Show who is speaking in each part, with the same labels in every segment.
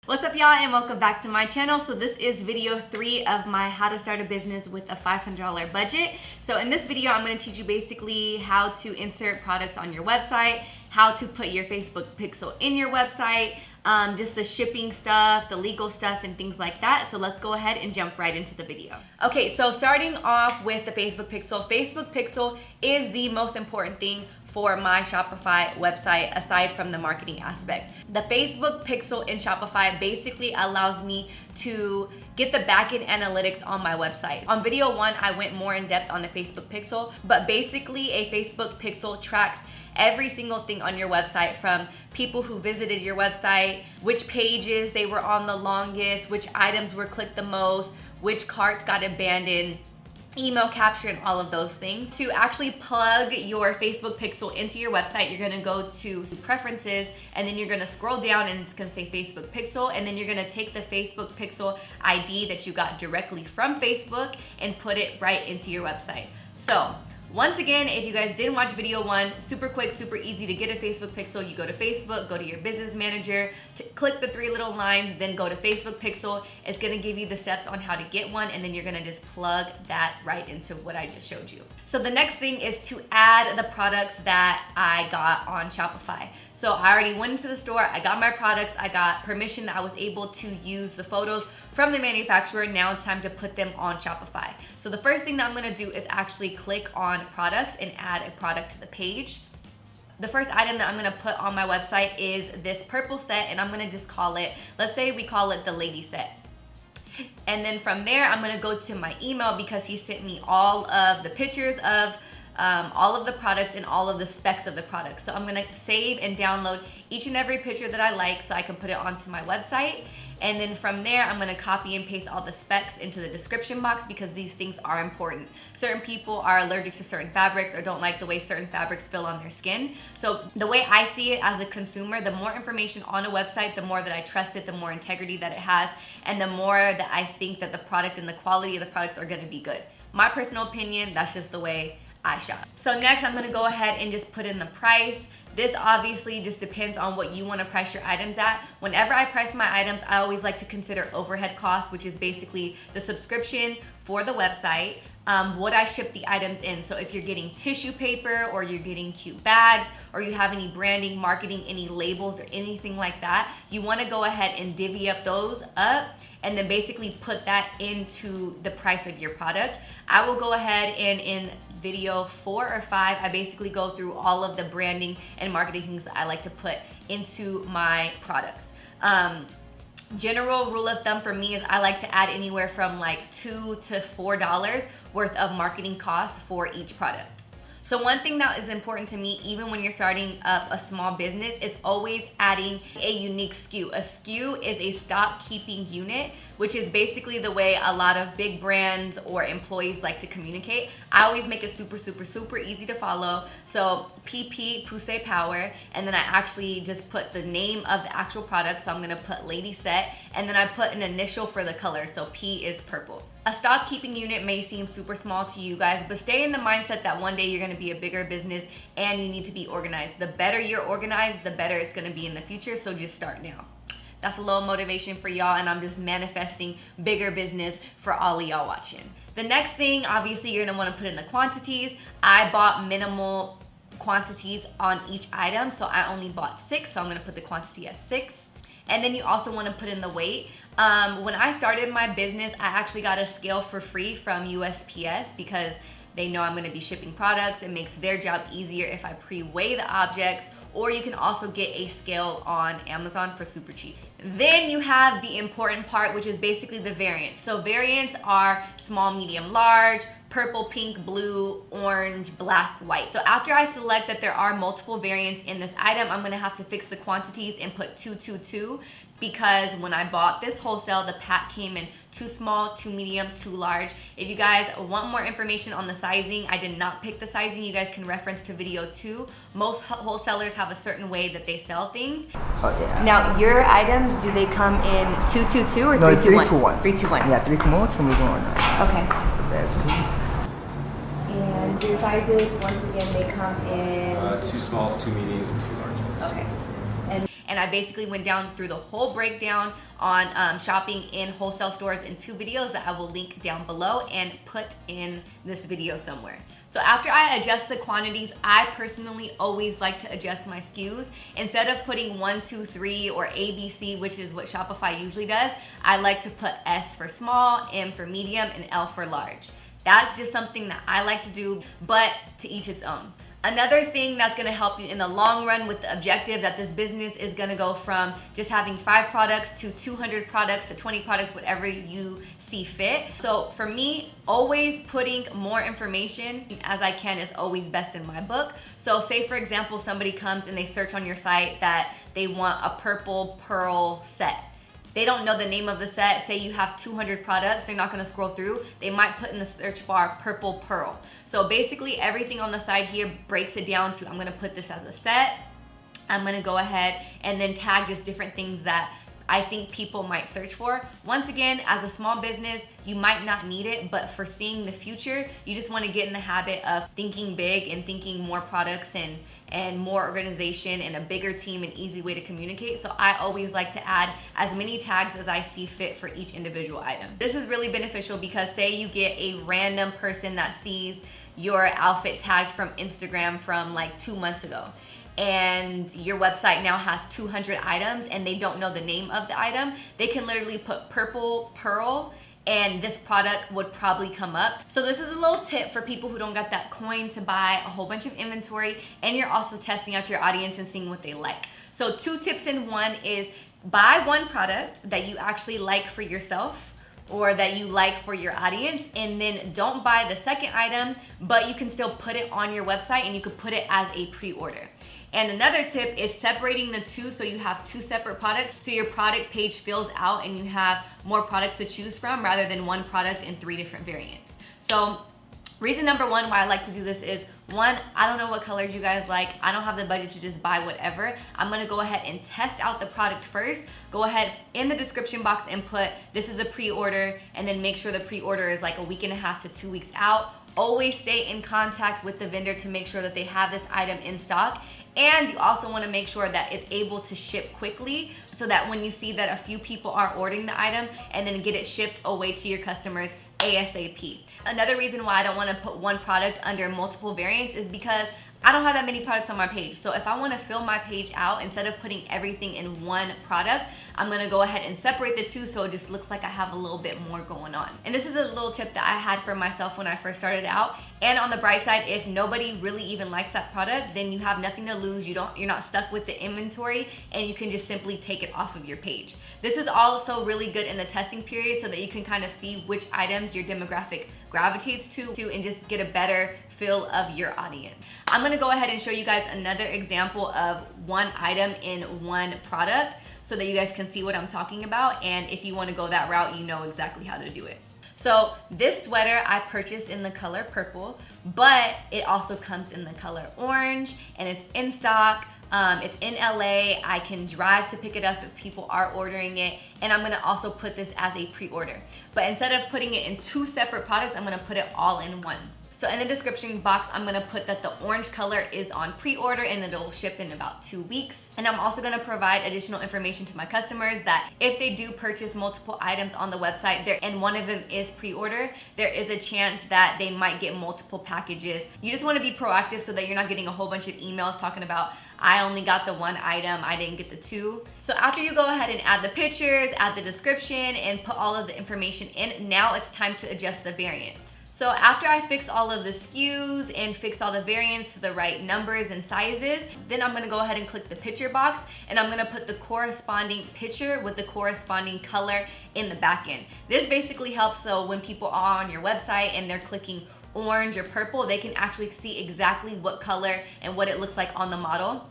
Speaker 1: What's up, y'all, and welcome back to my channel. So this is video 3 of my how to start a business with a $500 budget. So in this video, I'm going to teach you basically how to insert products on your website, how to put your Facebook pixel in your website, just the shipping stuff, the legal stuff, and things like that. So let's go ahead and jump right into the video. Okay, so starting off with the Facebook pixel. Facebook pixel is the most important thing for my Shopify website aside from the marketing aspect. The Facebook pixel in Shopify basically allows me to get the backend analytics on my website. On video 1, I went more in depth on the Facebook pixel, but basically a Facebook pixel tracks every single thing on your website, from people who visited your website, which pages they were on the longest, which items were clicked the most, which carts got abandoned, email capture, and all of those things. To actually plug your Facebook pixel into your website, you're gonna go to preferences, and then you're gonna scroll down and it's gonna say Facebook pixel, and then you're gonna take the Facebook pixel ID that you got directly from Facebook and put it right into your website. So once again, if you guys didn't watch video 1, super quick, super easy to get a Facebook pixel. You go to Facebook, go to your business manager, click the 3 little lines, then go to Facebook pixel. It's gonna give you the steps on how to get one, and then you're gonna just plug that right into what I just showed you. So the next thing is to add the products that I got on Shopify. So I already went into the store, I got my products, I got permission that I was able to use the photos from the manufacturer. Now it's time to put them on Shopify. So the first thing that I'm gonna do is actually click on products and add a product to the page. The first item that I'm gonna put on my website is this purple set, and I'm gonna just call it, let's say we call it the lady set. And then from there, I'm gonna go to my email because he sent me all of the pictures of all of the products and all of the specs of the products. So I'm gonna save and download each and every picture that I like so I can put it onto my website. And then from there, I'm gonna copy and paste all the specs into the description box because these things are important. Certain people are allergic to certain fabrics or don't like the way certain fabrics feel on their skin. So the way I see it as a consumer, the more information on a website, the more that I trust it, the more integrity that it has, and the more that I think that the product and the quality of the products are gonna be good. My personal opinion, that's just the way I shop. So next, I'm gonna go ahead and just put in the price. This obviously just depends on what you want to price your items at. Whenever I price my items, I always like to consider overhead costs, which is basically the subscription for the website, what I ship the items in. So if you're getting tissue paper, or you're getting cute bags, or you have any branding, marketing, any labels, or anything like that, you want to go ahead and divvy up those up and then basically put that into the price of your product. I will go ahead and in video 4 or 5, I basically go through all of the branding and marketing things that I like to put into my products. General rule of thumb for me is I like to add anywhere from like $2 to $4 worth of marketing costs for each product. So one thing that is important to me, even when you're starting up a small business, is always adding a unique SKU. A SKU is a stock keeping unit, which is basically the way a lot of big brands or employees like to communicate. I always make it super, super, super easy to follow. So PP, Poussey Power, and then I actually just put the name of the actual product. So I'm gonna put Lady Set, and then I put an initial for the color. So P is purple. A stock keeping unit may seem super small to you guys, but stay in the mindset that one day you're gonna be a bigger business and you need to be organized. The better you're organized, the better it's gonna be in the future, so just start now. That's a little motivation for y'all, and I'm just manifesting bigger business for all of y'all watching. The next thing, obviously, you're gonna wanna put in the quantities. I bought minimal quantities on each item, so I only bought 6, so I'm gonna put the quantity at 6. And then you also wanna put in the weight. When I started my business, I actually got a scale for free from USPS because they know I'm gonna be shipping products. It makes their job easier if I pre-weigh the objects, or you can also get a scale on Amazon for super cheap. Then you have the important part, which is basically the variants. So variants are small, medium, large, purple, pink, blue, orange, black, white. So after I select that there are multiple variants in this item, I'm gonna have to fix the quantities and put 2, 2, 2, because when I bought this wholesale, the pack came in too small, too medium, too large. If you guys want more information on the sizing, I did not pick the sizing. You guys can reference to video 2. Most wholesalers have a certain way that they sell things.
Speaker 2: Oh yeah.
Speaker 1: Now, your items, do they come in 2, 2, 2 or 3, 2, 1?
Speaker 2: 3, 2, 1.
Speaker 1: 3, 2, 1.
Speaker 2: Yeah, 3 small, 2 medium, 1.
Speaker 1: Okay.
Speaker 2: That's cool.
Speaker 1: And your sizes, once again, they come in
Speaker 3: 2 smalls, 2 mediums, and 2 larges.
Speaker 1: Okay. and I basically went down through the whole breakdown on shopping in wholesale stores in 2 videos that I will link down below and put in this video somewhere. So after I adjust the quantities, I personally always like to adjust my SKUs. Instead of putting 1, 2, 3 or ABC, which is what Shopify usually does, I like to put S for small, M for medium, and L for large. That's just something that I like to do, but to each its own. Another thing that's gonna help you in the long run with the objective that this business is gonna go from just having 5 products to 200 products to 20 products, whatever you see fit. So for me, always putting more information as I can is always best in my book. So say for example, somebody comes and they search on your site that they want a purple pearl set. They don't know the name of the set. Say you have 200 products, they're not gonna scroll through. They might put in the search bar purple pearl. So basically everything on the side here breaks it down to, I'm gonna put this as a set. I'm gonna go ahead and then tag just different things that I think people might search for. Once again, as a small business, you might not need it, but for seeing the future, you just wanna get in the habit of thinking big and thinking more products and more organization and a bigger team, an easy way to communicate. So I always like to add as many tags as I see fit for each individual item. This is really beneficial because say you get a random person that sees your outfit tagged from Instagram from like 2 months ago, and your website now has 200 items and they don't know the name of the item, they can literally put purple pearl and this product would probably come up. So this is a little tip for people who don't got that coin to buy a whole bunch of inventory, and you're also testing out your audience and seeing what they like. So 2 tips in 1 is buy 1 product that you actually like for yourself or that you like for your audience, and then don't buy the second item, but you can still put it on your website and you could put it as a pre-order. And another tip is separating the 2 so you have 2 separate products so your product page fills out and you have more products to choose from rather than 1 product in 3 different variants. So reason number 1 why I like to do this is, 1, I don't know what colors you guys like. I don't have the budget to just buy whatever. I'm gonna go ahead and test out the product first. Go ahead in the description box and put this is a pre-order, and then make sure the pre-order is like a week and a half to 2 weeks out. Always stay in contact with the vendor to make sure that they have this item in stock. And you also want to make sure that it's able to ship quickly so that when you see that a few people are ordering the item, and then get it shipped away to your customers ASAP. Another reason why I don't want to put 1 product under multiple variants is because I don't have that many products on my page. So if I want to fill my page out, instead of putting everything in 1 product, I'm gonna go ahead and separate the 2 so it just looks like I have a little bit more going on. And this is a little tip that I had for myself when I first started out. And on the bright side, if nobody really even likes that product, then you have nothing to lose. You're not stuck with the inventory, and you can just simply take it off of your page. This is also really good in the testing period so that you can kind of see which items your demographic gravitates to and just get a better feel of your audience. I'm gonna go ahead and show you guys another example of 1 item in 1 product so that you guys can see what I'm talking about, and if you want to go that route, you know exactly how to do it. So this sweater I purchased in the color purple, but it also comes in the color orange, and it's in stock. It's in LA. I can drive to pick it up if people are ordering it, and I'm gonna also put this as a pre-order. But instead of putting it in 2 separate products, I'm gonna put it all in 1. So in the description box, I'm gonna put that the orange color is on pre-order and it'll ship in about 2 weeks. And I'm also gonna provide additional information to my customers that if they do purchase multiple items on the website and one of them is pre-order, there is a chance that they might get multiple packages. You just wanna be proactive so that you're not getting a whole bunch of emails talking about, I only got the 1 item, I didn't get the 2. So after you go ahead and add the pictures, add the description, and put all of the information in, now it's time to adjust the variants. So after I fix all of the SKUs and fix all the variants to the right numbers and sizes, then I'm gonna go ahead and click the picture box, and I'm gonna put the corresponding picture with the corresponding color in the back end. This basically helps so when people are on your website and they're clicking orange or purple, they can actually see exactly what color and what it looks like on the model.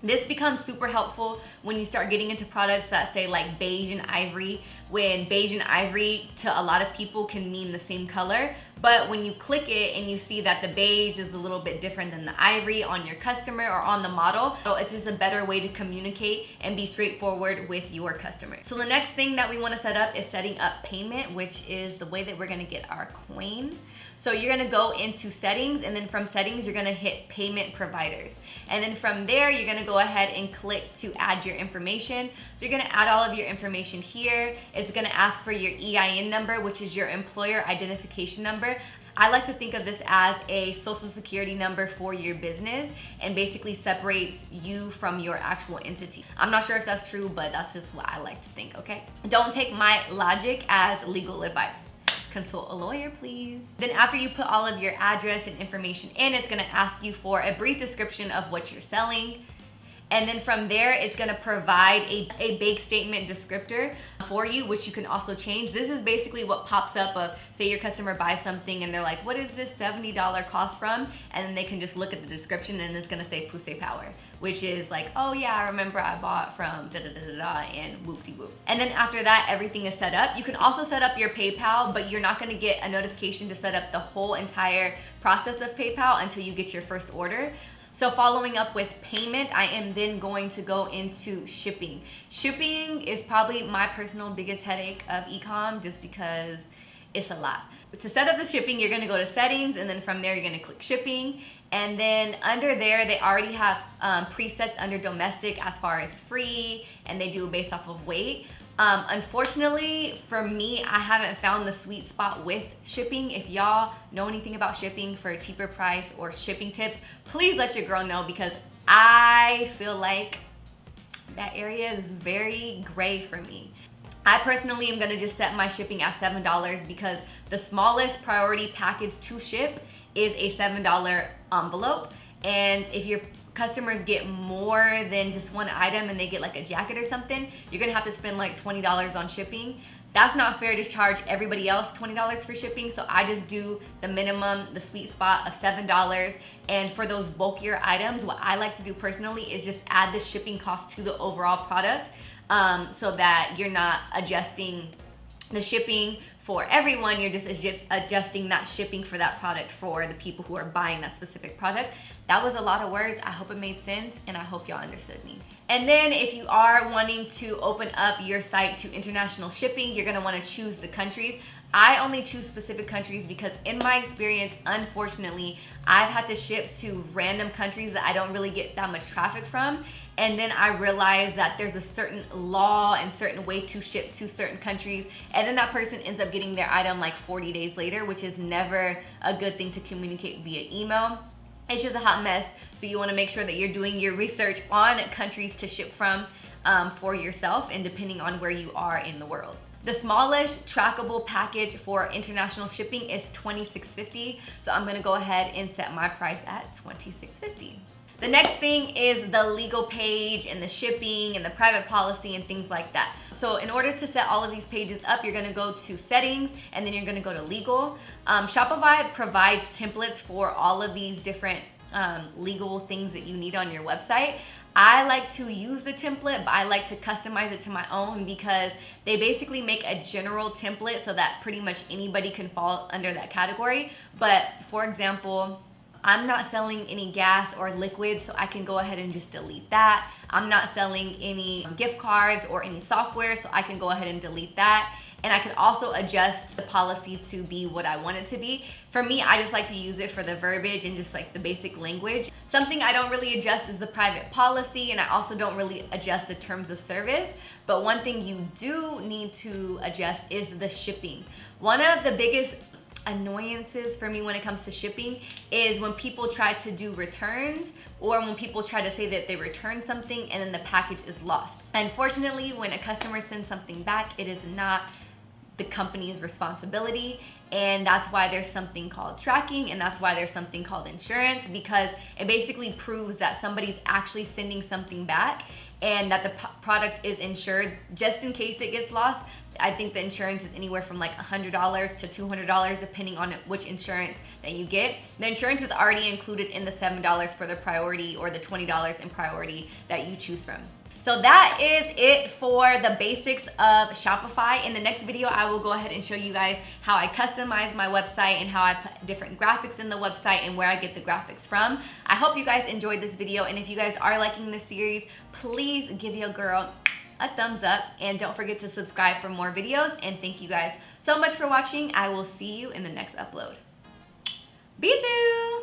Speaker 1: This becomes super helpful when you start getting into products that say like beige and ivory, when beige and ivory to a lot of people can mean the same color, But when you click it and you see that the beige is a little bit different than the ivory on your customer or on the model, so it's just a better way to communicate and be straightforward with your customer. So the next thing that we want to set up is setting up payment, which is the way that we're going to get our coin. So you're going to go into settings, and then from settings you're going to hit payment providers, and then from there you're going to go ahead and click to add your information. So you're going to add all of your information here. It's going to ask for your EIN number, which is your employer identification number. I like to think of this as a social security number for your business and basically separates you from your actual entity. I'm not sure if that's true, but that's just what I like to think, okay? Don't take my logic as legal advice. Consult a lawyer, please. Then after you put all of your address and information in, it's gonna ask you for a brief description of what you're selling. And then from there, it's gonna provide a bank statement descriptor for you, which you can also change. This is basically what pops up of, say your customer buys something and they're like, what is this $70 cost from? And then they can just look at the description and it's gonna say Poussey Power, which is like, oh yeah, I remember I bought from da-da-da-da-da and whoop-de-whoop. And then after that, everything is set up. You can also set up your PayPal, but you're not gonna get a notification to set up the whole entire process of PayPal until you get your first order. So following up with payment, I am then going to go into shipping. Shipping is probably my personal biggest headache of e-com just because it's a lot. But to set up the shipping, you're gonna go to settings, and then from there you're gonna click shipping. And then under there, they already have presets under domestic as far as free, and they do it based off of weight. Unfortunately for me, I haven't found the sweet spot with shipping. If y'all know anything about shipping for a cheaper price or shipping tips, please let your girl know, because I feel like that area is very gray for me. I personally am gonna just set my shipping at $7 because the smallest priority package to ship is a $7 envelope. And if your customers get more than just one item and they get like a jacket or something, you're gonna have to spend like $20 on shipping. That's not fair to charge everybody else $20 for shipping, so I just do the minimum, the sweet spot of $7. And for those bulkier items, what I like to do personally is just add the shipping cost to the overall product, so that you're not adjusting the shipping for everyone, you're just adjusting that shipping for that product for the people who are buying that specific product. That was a lot of words. I hope it made sense, and I hope y'all understood me. And then if you are wanting to open up your site to international shipping, you're gonna wanna choose the countries. I only choose specific countries because in my experience, unfortunately, I've had to ship to random countries that I don't really get that much traffic from. And then I realized that there's a certain law and certain way to ship to certain countries. And then that person ends up getting their item like 40 days later, which is never a good thing to communicate via email. It's just a hot mess. So you wanna make sure that you're doing your research on countries to ship from for yourself, and depending on where you are in the world. The smallest trackable package for international shipping is $26.50. So I'm gonna go ahead and set my price at $26.50. The next thing is the legal page and the shipping and the private policy and things like that. So in order to set all of these pages up, you're gonna go to settings, and then you're gonna go to legal. Shopify provides templates for all of these different legal things that you need on your website. I like to use the template, but I like to customize it to my own because they basically make a general template so that pretty much anybody can fall under that category. But for example, I'm not selling any gas or liquids, so I can go ahead and just delete that. I'm not selling any gift cards or any software, so I can go ahead and delete that. And I can also adjust the policy to be what I want it to be. For me, I just like to use it for the verbiage and just like the basic language. Something I don't really adjust is the private policy, and I also don't really adjust the terms of service. But one thing you do need to adjust is the shipping. One of the biggest annoyances for me when it comes to shipping is when people try to do returns, or when people try to say that they returned something and then the package is lost. Unfortunately, when a customer sends something back, it is not the company's responsibility, and that's why there's something called tracking, and that's why there's something called insurance, because it basically proves that somebody's actually sending something back and that the product is insured just in case it gets lost. I think the insurance is anywhere from like $100 to $200 depending on which insurance that you get. The insurance is already included in the $7 for the priority or the $20 in priority that you choose from. So that is it for the basics of Shopify. In the next video, I will go ahead and show you guys how I customize my website and how I put different graphics in the website and where I get the graphics from. I hope you guys enjoyed this video, and if you guys are liking this series, please give your girl a thumbs up and don't forget to subscribe for more videos. And thank you guys so much for watching. I will see you in the next upload. Bisous!